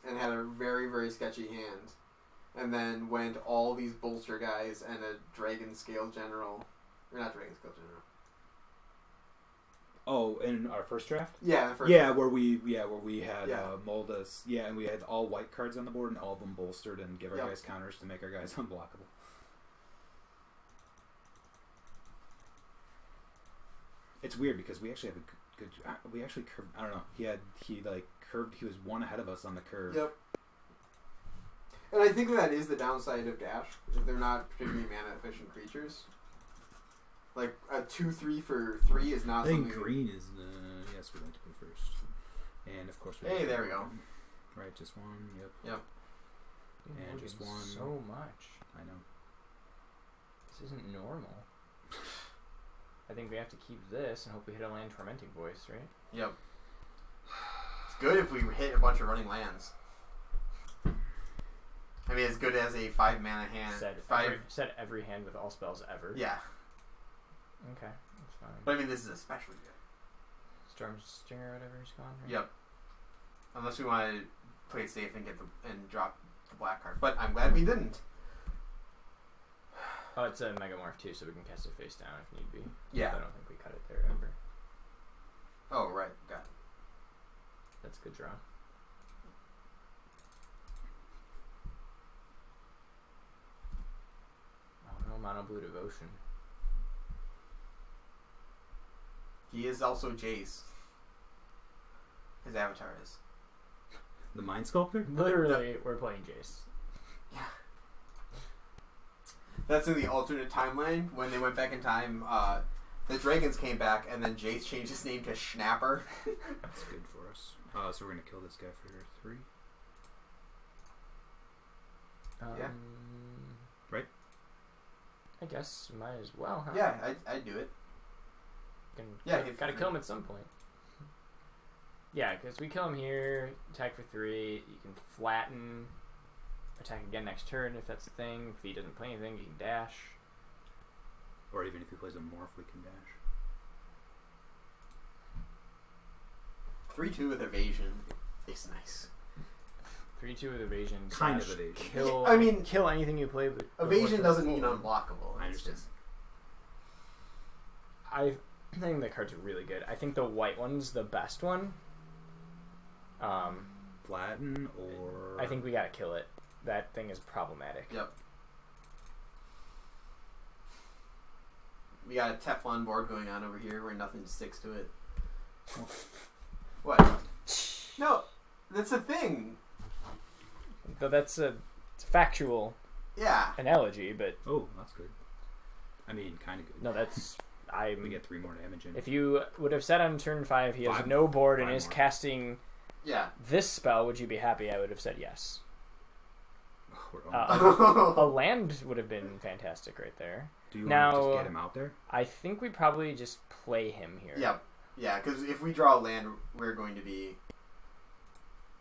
and had a very, very sketchy hand. And then went all these bolster guys and a Dragon Scale General. Or not Dragon Scale General. Oh, in our first draft? Yeah, the first draft. Where we had Moldus. Yeah, and we had all white cards on the board and all of them bolstered and give our guys counters to make our guys unblockable. It's weird because we actually have a good. We actually curved. I don't know. He curved. He was one ahead of us on the curve. Yep. And I think that is the downside of Dash. If they're not particularly mana efficient creatures. Like a 2/3 for 3 is not. I think green is the yes. We'd like to play first, and of course. Hey, there we go. Right, just one. Yep. And just one. So much. I know. This isn't normal. I think we have to keep this and hope we hit a land Tormenting Voice, right? Yep. It's good if we hit a bunch of running lands. I mean, as good as a 5 mana hand. Set every hand with all spells ever. Yeah. Okay, that's fine. But I mean, this is especially good. Storm Stinger or whatever is gone. Right? Yep. Unless we want to play it safe and drop the black card, but I'm glad we didn't. Oh, it's a Megamorph too, so we can cast it face down if need be. Yeah. I don't think we cut it there ever. Oh right, got it. That's a good draw. Oh no, Mono Blue Devotion. He is also Jace. His avatar is. The Mind Sculptor? Literally, we're playing Jace. Yeah. That's in the alternate timeline. When they went back in time, the dragons came back, and then Jace changed his name to Schnapper. That's good for us. So we're going to kill this guy for 3? Yeah. Right? I guess might as well, huh? Yeah, I'd do it. Gotta kill him at some point. Yeah, because we kill him here, attack for 3, you can flatten, attack again next turn if that's the thing. If he doesn't play anything, you can dash. Or even if he plays a morph, we can dash. 3/2 with evasion is nice. 3/2 with evasion. Kind of evasion. Kill anything you play. But evasion doesn't mean unblockable. I understand. I think the cards are really good. I think the white one's the best one. Flatten or... I think we gotta kill it. That thing is problematic. Yep. We got a Teflon board going on over here where nothing sticks to it. What? No, that's a thing. Though it's a factual analogy, but... Oh, that's good. I mean, kind of good. No, that's... We get 3 more damage in. If you would have said on turn 5 he has no board and is casting this spell, would you be happy? I would have said yes. A land would have been fantastic right there. Do you want to just get him out there? I think we probably just play him here. Yep. Yeah, because if we draw a land, we're going to be...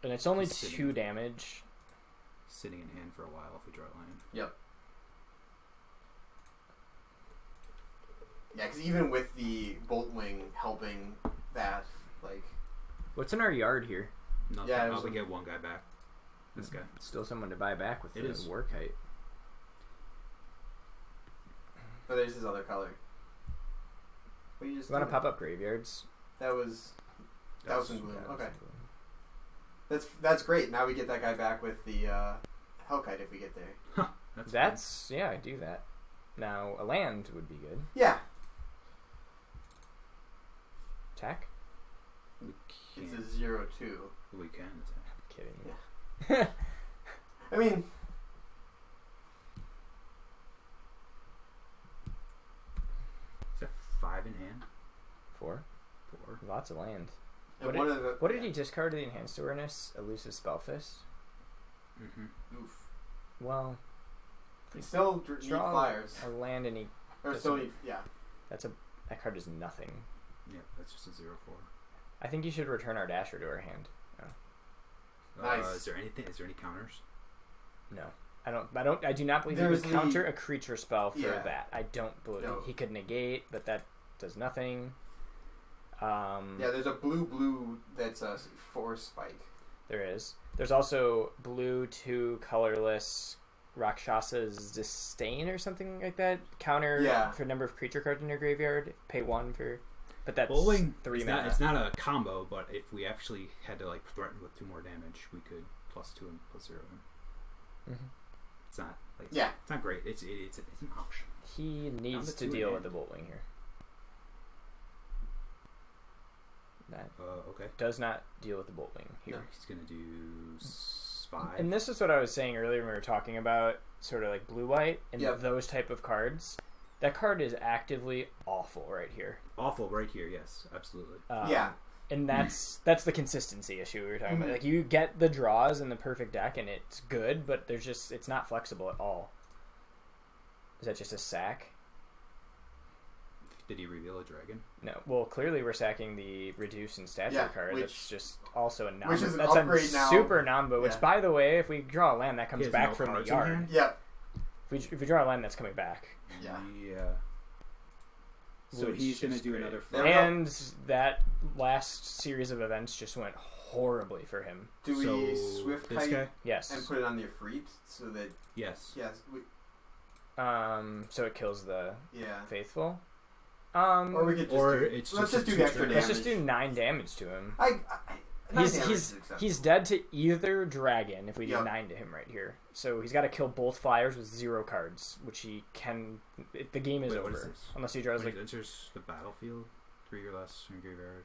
And it's only 2 damage. Sitting in hand for a while if we draw a land. Yep. Yeah, because even with the Bolt Wing helping that, like... What's in our yard here? Nothing. Yeah, we get one guy back. This guy. Still someone to buy back with the work height. Oh, there's his other color. You want to pop up graveyards? That was in Gloom. Okay. That's great. Now we get that guy back with the Hellkite if we get there. Huh, that's yeah, I do that. Now a land would be good. Yeah. Attack? It's a 0/2. We can attack. I'm kidding. Yeah. I mean, is that 5 in hand? 4. Lots of land. What did he discard to the enhanced awareness? Elusive Spellfist? Mm-hmm. Oof. Well, he still need flyers. A land and he... Or still need... Yeah. That card is nothing. Yeah, that's just a 0/4. I think you should return our Dasher to our hand. Nice. Is there any counters? No. I do not believe he would counter a creature spell for that. I don't believe he could negate, but that does nothing. Yeah, there's a blue that's a 4 spike. There is. There's also blue 2 colorless Rakshasa's Disdain or something like that. Counter for number of creature cards in your graveyard. Pay 1 for... But that's bowling. 3 it's mana. It's not a combo, but if we actually had to like threaten with 2 more damage, we could +2 and +0 him. Mm-hmm. It's not like it's not great. It's an option. He needs to deal with the bowling here. That okay. does not deal with the bowling here. No, he's gonna do 5. And this is what I was saying earlier when we were talking about sort of like blue-white and those type of cards. That card is actively awful right here. Awful right here, yes, absolutely. And that's the consistency issue we were talking about. Like, you get the draws in the perfect deck and it's good, but it's not flexible at all. Is that just a sack? Did he reveal a dragon? No. Well, clearly we're sacking the reduce in stature card. That's just also a non. Which is an that's upgrade a now. super Namba. Which, by the way, if we draw a land, that comes back from the yard. Yep. If we draw a land, that's coming back. Yeah. So he's going to do another 5. And that last series of events just went horribly for him. Do we Swift this Kite guy? Yes. And put it on the Ifrit so that... Yes. Yes. So it kills the faithful. Or we could just let's just do extra damage. Let's just do 9 damage to him. He's dead to either dragon if we do 9 to him right here. So he's got to kill both flyers with 0 cards, which he can. The game is over unless he draws like. Enters the battlefield 3 or less from graveyard.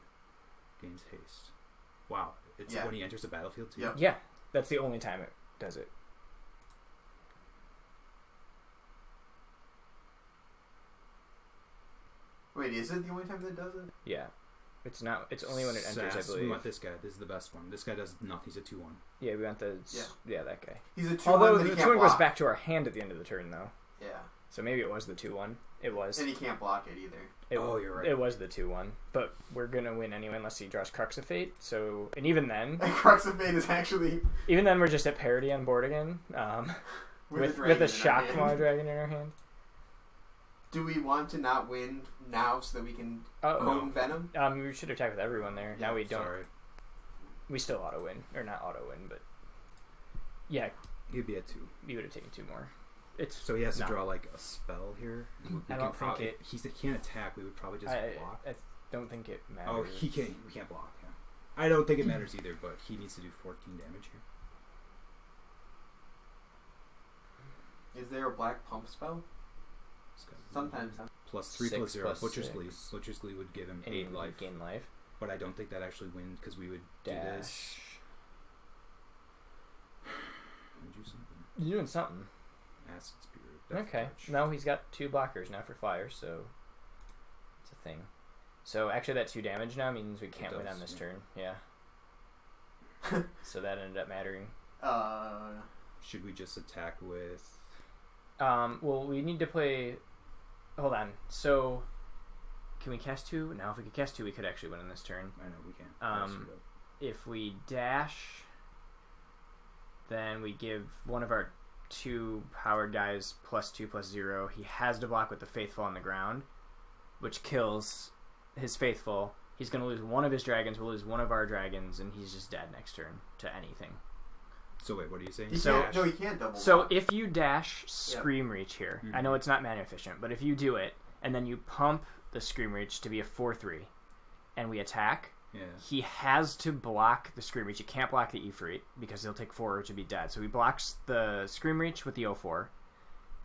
Gains haste. Wow, it's when he enters the battlefield too. Yeah, that's the only time it does it. Wait, is it the only time that does it? Yeah. It's not. It's only when it enters, I believe. We want this guy. This is the best one. This guy does nothing. He's a 2/1. Yeah, we want the... Yeah, that guy. He's a 2/1. Although the 2/1 goes back to our hand at the end of the turn, though. Yeah. So maybe it was the 2/1. It was. And he can't block it either. You're right. It was the 2/1. But we're going to win anyway unless he draws Crux of Fate. So... And even then... Crux of Fate is actually... Even then, we're just at parity on board again. With a Shockmaw Dragon in our hand. Do we want to not win now so that we can cone Venom? We should attack with everyone there. Now we don't. Sorry. We still auto win, or not auto win, but he'd be at 2. You would have taken 2 more. So he has to draw like a spell here. I don't think it. He can't attack. We would probably just block. I don't think it matters. Oh, he can't. We can't block. Yeah. I don't think it matters either. But he needs to do 14 damage here. Is there a black pump spell? Sometimes. +3 +0. Butcher's Glee. Butcher's Glee would give him 8 life. Gain life. But I don't think that actually wins because we would do this. Would you something? You're doing something. Acid Spirit. Okay. No, he's got 2 blockers now for flyers, so it's a thing. So actually, that 2 damage now means we can't win on this turn. Yeah. So that ended up mattering. Should we just attack with? Well, we need to play. Hold on. So, can we cast 2? Now, if we could cast 2, we could actually win on this turn. I know we can. If we dash, then we give one of our 2 powered guys +2 +0. He has to block with the Faithful on the ground, which kills his Faithful. He's going to lose one of his dragons. We'll lose one of our dragons, and he's just dead next turn to anything. So wait, what are you saying? No, he can't double. So if you dash Scream Reach here, I know it's not mana efficient, but if you do it and then you pump the Scream Reach to be a 4/3, and we attack, he has to block the Scream Reach. He can't block the Ifrit because he'll take 4 to be dead. So he blocks the Scream Reach with the 0/4.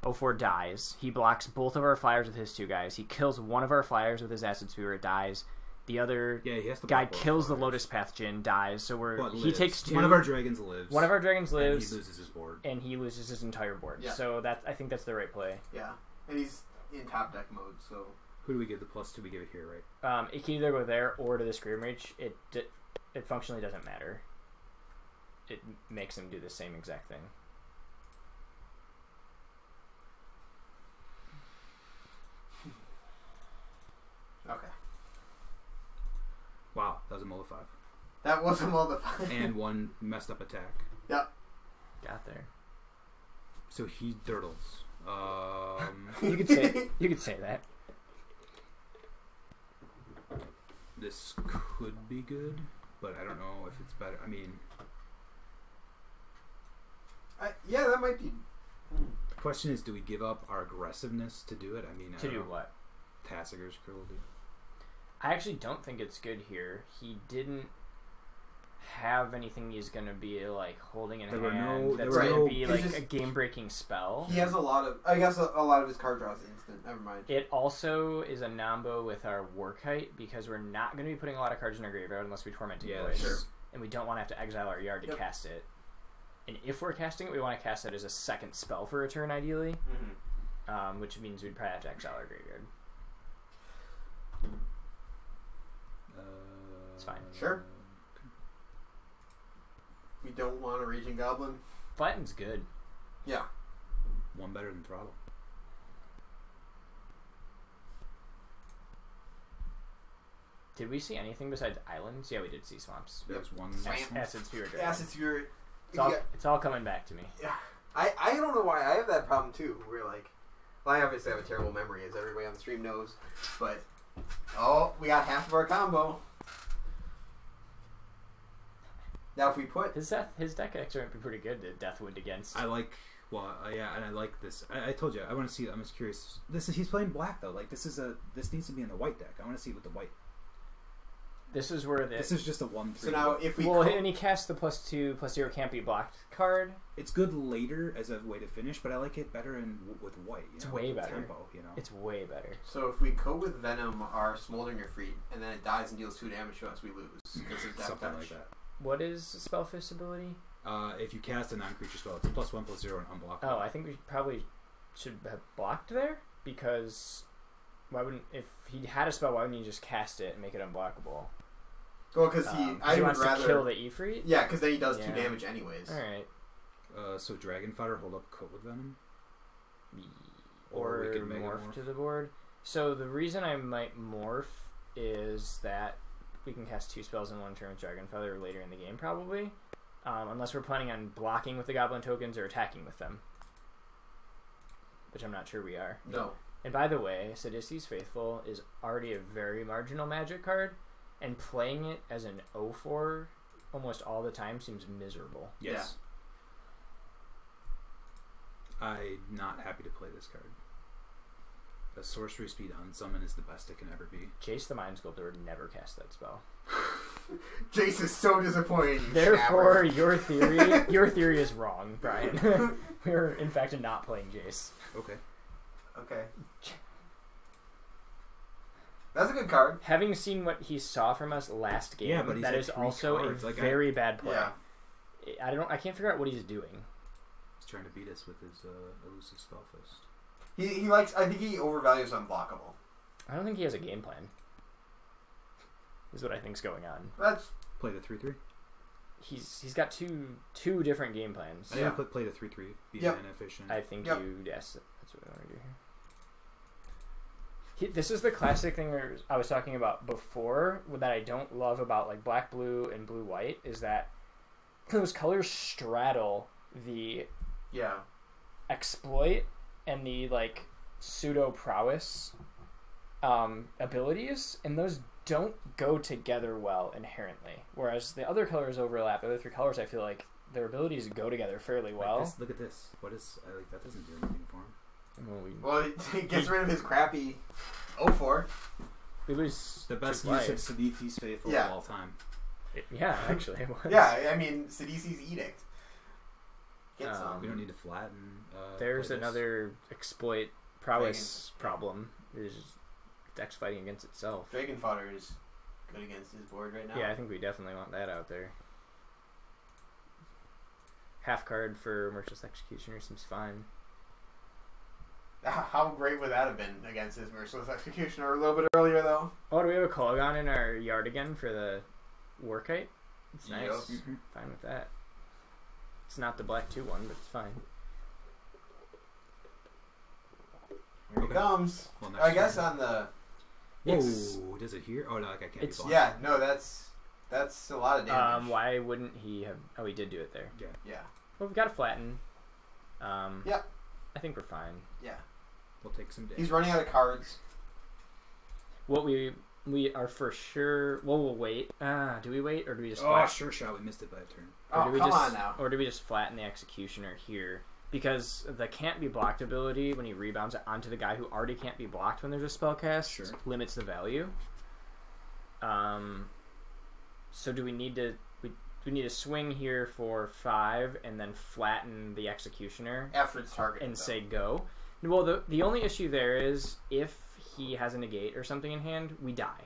0/4 dies. He blocks both of our flyers with his 2 guys. He kills one of our flyers with his Acid Spirit, dies. The other guy kills the Lotus Path Djinn, dies. So he takes 2. One of our dragons lives. One of our dragons lives. And he loses his board. And he loses his entire board. Yeah. So I think that's the right play. Yeah, and he's in top deck mode. So who do we give the +2? We give it here, right? It can either go there or to the Scream Reach. It functionally doesn't matter. It makes him do the same exact thing. Okay. Wow, that was a mull of 5. That was a mull of 5. And 1 messed up attack. Yep. Got there. So he dirtles. You could say that. This could be good, but I don't know if it's better. I mean, Yeah, that might be. The question is, do we give up our aggressiveness to do it? I mean, To do what? Tassiger's cruelty. I actually don't think it's good here. He didn't have anything he's going to be like holding in hand that's going to be like a game-breaking spell. He has a lot of... I guess a lot of his card draws instant. Never mind. It also is a nombo with our work height because we're not going to be putting a lot of cards in our graveyard unless we Tormenting Voice. Sure. And we don't want to have to exile our yard to cast it. And if we're casting it, we want to cast it as a second spell for a turn, ideally. Mm-hmm. Which means we'd probably have to exile our graveyard. It's fine. Sure. We don't want a Raging Goblin. Flatten's good. Yeah. One better than Throttle. Did we see anything besides islands? Yeah, we did see swamps. There was one. Acid Sphere Dragon. Acid Sphere. It's all coming back to me. Yeah. I don't know why. I have that problem too. We're like... Well, I obviously have a terrible memory, as everybody on the stream knows. But... Oh, we got half of our combo. Now if we put... His deck actually might be pretty good to Deathwood against. I like... Well, yeah, and I like this. I told you, I want to see... I'm just curious. He's playing black, though. Like, this needs to be in the white deck. I want to see it with the white. This is where this is just a 1/3. So now if we... and he casts the +2/+0 can't be blocked card. It's good later as a way to finish, but I like it better with white. It's way better. Tempo, It's way better. So if we coat with Venom our Smoldering Efreet, and then it dies and deals 2 damage to us, we lose. Because of Death Something Touch. like that. What is Spellfist ability? If you cast a non-creature spell, it's +1/+0 and unblockable. Oh, I think we probably should have blocked there, because why wouldn't... If he had a spell, why wouldn't he just cast it and make it unblockable? Well, because he wants to kill the Efreet? Yeah, because then he does 2 damage anyways. Alright. So Dragon Fodder, hold up coat with Venom? Or we could morph to the board. So the reason I might morph is that we can cast 2 spells in one turn with Dragon Feather later in the game, probably. Unless we're planning on blocking with the Goblin tokens or attacking with them. Which I'm not sure we are. No. And by the way, Sidici's Faithful is already a very marginal magic card, and playing it as an 0/4 almost all the time seems miserable. Yes. Yeah. I'm not happy to play this card. A sorcery speed unsummon is the best it can ever be. Jace the Mind Sculptor would never cast that spell. Jace is so disappointing. Therefore, your theory is wrong, Brian. We're in fact not playing Jace. Okay. That's a good card. Having seen what he saw from us last game, but that is also a very bad play. Yeah. I can't figure out what he's doing. He's trying to beat us with his elusive Spellfist. He likes... I think he overvalues unblockable. I don't think he has a game plan. Is what I think's going on. Let's play the 3/3. He's got two different game plans. I think play the 3/3. Be mana efficient. I think that's what I want to do here. This is the classic thing I was talking about before that I don't love about like black blue and blue white is that those colors straddle the exploit and the like pseudo prowess abilities, and those don't go together well inherently. Whereas the other colors overlap. The other 3 colors, I feel like their abilities go together fairly well. Look at this. What is that? Doesn't do anything for him. Well, it gets rid of his crappy 0/4. It was the best use of Sidici's Faithful of all time. Actually, it was. Yeah, I mean, Sidici's Edict. Get some. We don't need to flatten. There's another exploit prowess problem. Is deck's fighting against itself. Dragon Fodder is good against his board right now. Yeah, I think we definitely want that out there. Half card for Merciless Executioner seems fine. How great would that have been against his Merciless Executioner a little bit earlier, though? Oh, do we have a Kolaghan in our yard again for the Warkite? It's nice. Yep. Fine with that. It's not the black 2 one, but it's fine. Here he comes. Well, I guess on the... Whoa, does it here? Oh, no, like I can't be blocked. Yeah, no, that's a lot of damage. Why wouldn't he have... Oh, he did do it there. Yeah. Well, we've got to flatten. Yep. I think we're fine. Yeah. We'll take some damage. He's running out of cards. What we are for sure... Well, we'll wait. Do we wait or do we just flash? Sure shot. We missed it by a turn. Oh, come on now. Or do we just flatten the Executioner here? Because the can't be blocked ability, when he rebounds it onto the guy who already can't be blocked when there's a spell cast, limits the value. So do we need to... We need to swing here for 5 and then flatten the Executioner after it's targeted and say go. Well, the only issue there is if he has a negate or something in hand, we die.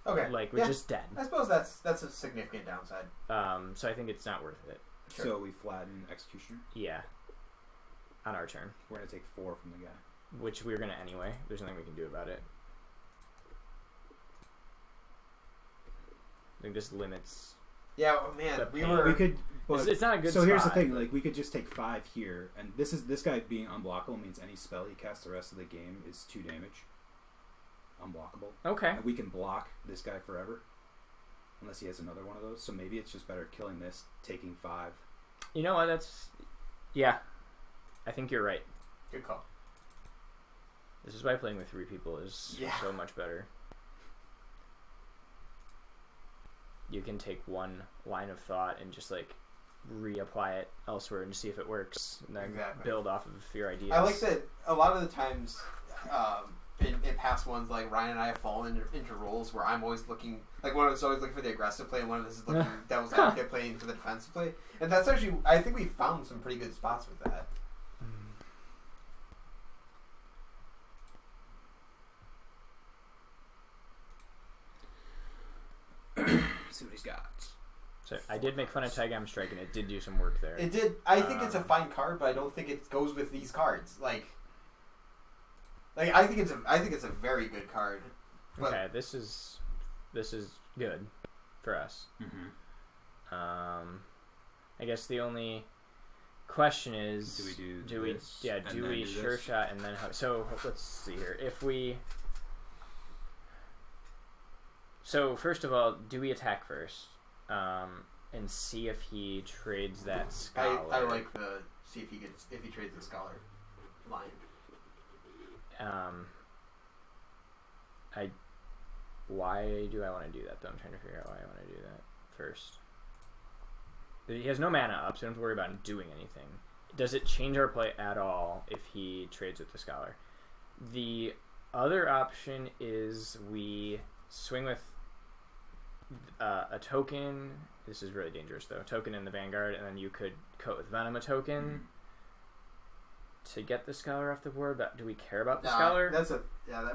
Okay, like we're just dead. I suppose that's a significant downside. So I think it's not worth it. Sure. So we flatten Executioner. Yeah. On our turn, we're gonna take 4 from the guy, which we're gonna anyway. There's nothing we can do about it. I think this limits. Yeah, oh man, we could. But, it's not a good. So spot, here's the thing: like we could just take 5 here, and this guy being unblockable means any spell he casts the rest of the game is 2 damage. Unblockable. Okay. And we can block this guy forever, unless he has another one of those. So maybe it's just better killing this, taking 5. You know what? Yeah. I think you're right. Good call. This is why playing with 3 people is so much better. You can take one line of thought and just like reapply it elsewhere and see if it works, and then build off of your ideas. I like that a lot of the times in past ones, like Ryan and I have fallen into roles where I'm always looking, like one of us is always looking for the aggressive play and one of us is looking devil's advocate playing for the defensive play, and that's actually, I think we found some pretty good spots with that. See what he's got. So I did make fun of Taigam Strike, and it did do some work there. It did. I think it's a fine card, but I don't think it goes with these cards. Like I think it's a very good card. Okay, this is good for us. Mm-hmm. I guess the only question is, do we sure shot and then so let's see here. So first of all, do we attack first and see if he trades that scholar? I like see if he trades the scholar line. Why do I want to do that though? I'm trying to figure out why I want to do that first. He has no mana up, so I don't have to worry about him doing anything. Does it change our play at all if he trades with the scholar? The other option is we swing with a token. This is really dangerous though. A token in the Vanguard, and then you could coat with Venom a token to get the scholar off the board. But do we care about the scholar?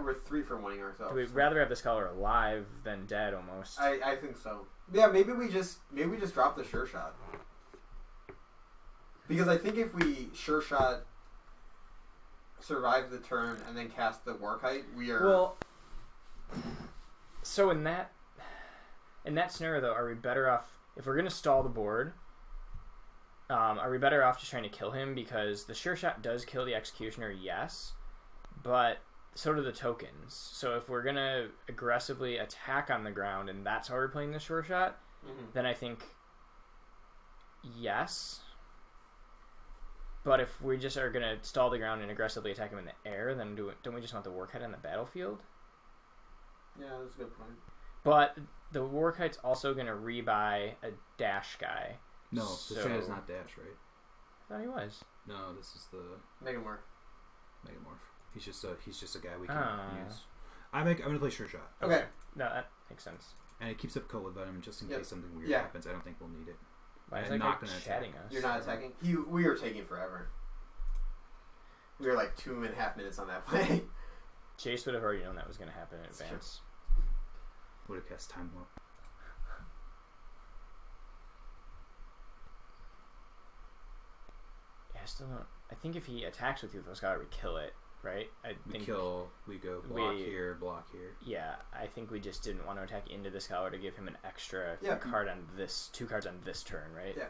We're 3 for winning ourselves. Do we rather have the scholar alive than dead almost? I think so. Yeah, maybe we just drop the sure shot. Because I think if we sure shot, survive the turn, and then cast the Warkite, we are... Well, so in that scenario, though, are we better off... If we're going to stall the board, are we better off just trying to kill him? Because the sure shot does kill the Executioner, yes, but so do the tokens. So if we're going to aggressively attack on the ground, and that's how we're playing the sure shot, then I think yes. But if we just are going to stall the ground and aggressively attack him in the air, then don't we just want the Warkite on the battlefield? Yeah, that's a good point. But the Warkite's also going to rebuy a dash guy. No, this guy is not dash, right? I thought he was. No, this is the Megamorph. He's just a guy we can use. I'm gonna play sure shot. Okay. No, that makes sense. And it keeps up code with him just in case something weird happens. I don't think we'll need it. Why is that guy chatting us? You're not attacking? We were taking forever. We were like 2.5 minutes on that play. Chase would have already known that was going to happen in advance. Would have cast Time Warp. Yeah, I still don't... I think if he attacks with you with the scholar, we kill it, right? We go block here, block here. Yeah, I think we just didn't want to attack into the scholar to give him an extra card on this, 2 cards on this turn, right? Yeah.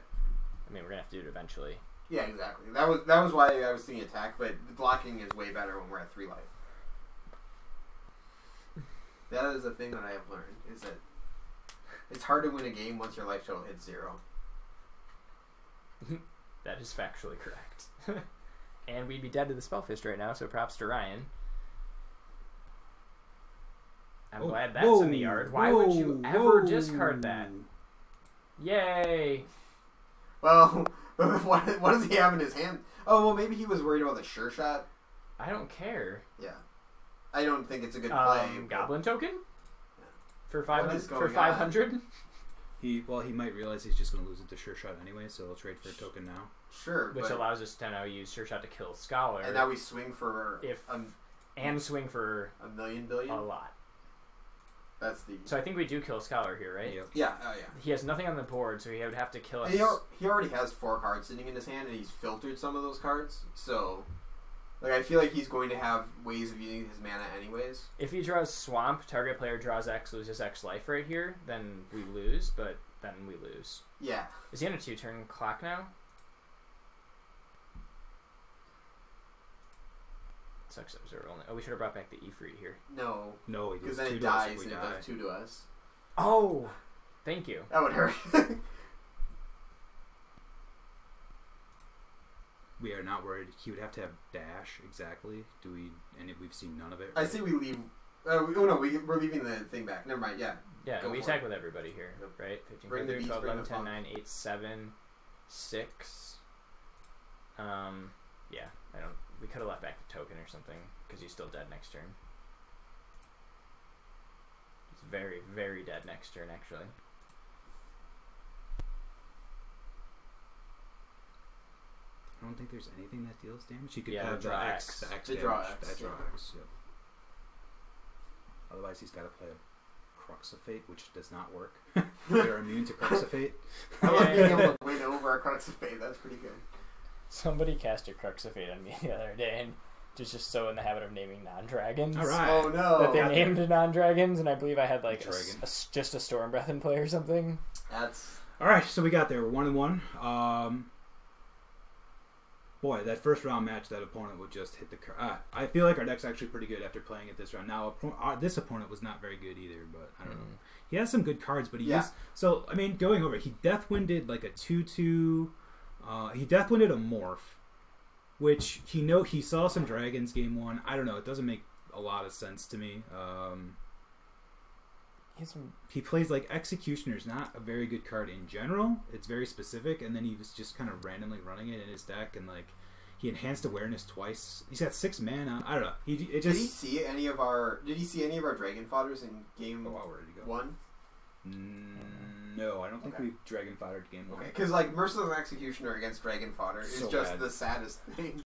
I mean, we're going to have to do it eventually. Yeah, exactly. That was why I was thinking attack, but blocking is way better when we're at 3 life. That is a thing that I have learned, is that it's hard to win a game once your life total hits 0. That is factually correct. And we'd be dead to the Spellfist right now, so props to Ryan. I'm glad that's in the yard. Why would you ever discard that? Yay! Well, what does he have in his hand? Oh, well, maybe he was worried about the sure shot. I don't care. Yeah. I don't think it's a good play. Goblin token? Yeah. For 500? He might realize he's just going to lose it to sure shot anyway, so he'll trade for a token now. Sure, which allows us to now use sure shot to kill Scholar. And now we swing for swing for a million billion. A lot. That's the. So I think we do kill Scholar here, right? Yep. Yeah. Oh yeah. He has nothing on the board, so he would have to kill us. He already has 4 cards sitting in his hand, and he's filtered some of those cards. So, like, I feel like he's going to have ways of using his mana anyways. If he draws Swamp, target player draws X, loses X life right here, then we lose. But then we lose. Yeah. Is he on a 2-turn clock now? Sucks that was our only. Oh, we should have brought back the Ifrit here. No, he because then it dies and it does 2 to us. Oh, thank you. That would hurt. We are not worried. He would have to have dash exactly. Do we? And we've seen none of it. Right? I say we leave. We're leaving the thing back. Never mind. Yeah. Yeah, we attack with everybody here, Yep. right? 15, Bring 13, the 12, beast, 11, 10, bring the 9, 8, 7, 6. Yeah, I don't. We could have left back the token or something because he's still dead next turn. He's very, very dead next turn, actually. I don't think there's anything that deals damage. He could Yeah, have the draw X. X. The X To damage. draw X, That draw yeah. X. Yep. Otherwise, he's got to play a Crux of Fate, which does not work. They're immune to Crux of Fate. I love being able to win over a Crux of Fate. That's pretty good. Somebody cast a Crux of Fate on me the other day, and just so in the habit of naming non-dragons. All right. Oh no! That they named non-dragons, and I believe I had like Dragon. just a Storm Breath in play or something. That's All right, so we got there. We're 1-1. Boy, that first round match, that opponent would just hit the. I feel like our deck's actually pretty good after playing it this round. Now, this opponent was not very good either, but I don't know. He has some good cards, but he used. So I mean, going over, he Deathwinded like a 2/2. He Deathwinded a Morph, which he saw some dragons game 1. I don't know. It doesn't make a lot of sense to me. He plays like Executioner's not a very good card in general. It's very specific, and then he was just kind of randomly running it in his deck, and like he enhanced awareness twice. He's got 6 mana. I don't know. Did he see any of our dragon fodders in game 1? No, I don't think we dragon foddered game 1. Okay, because like Merciless Executioner against dragon fodder is So just bad. the saddest thing.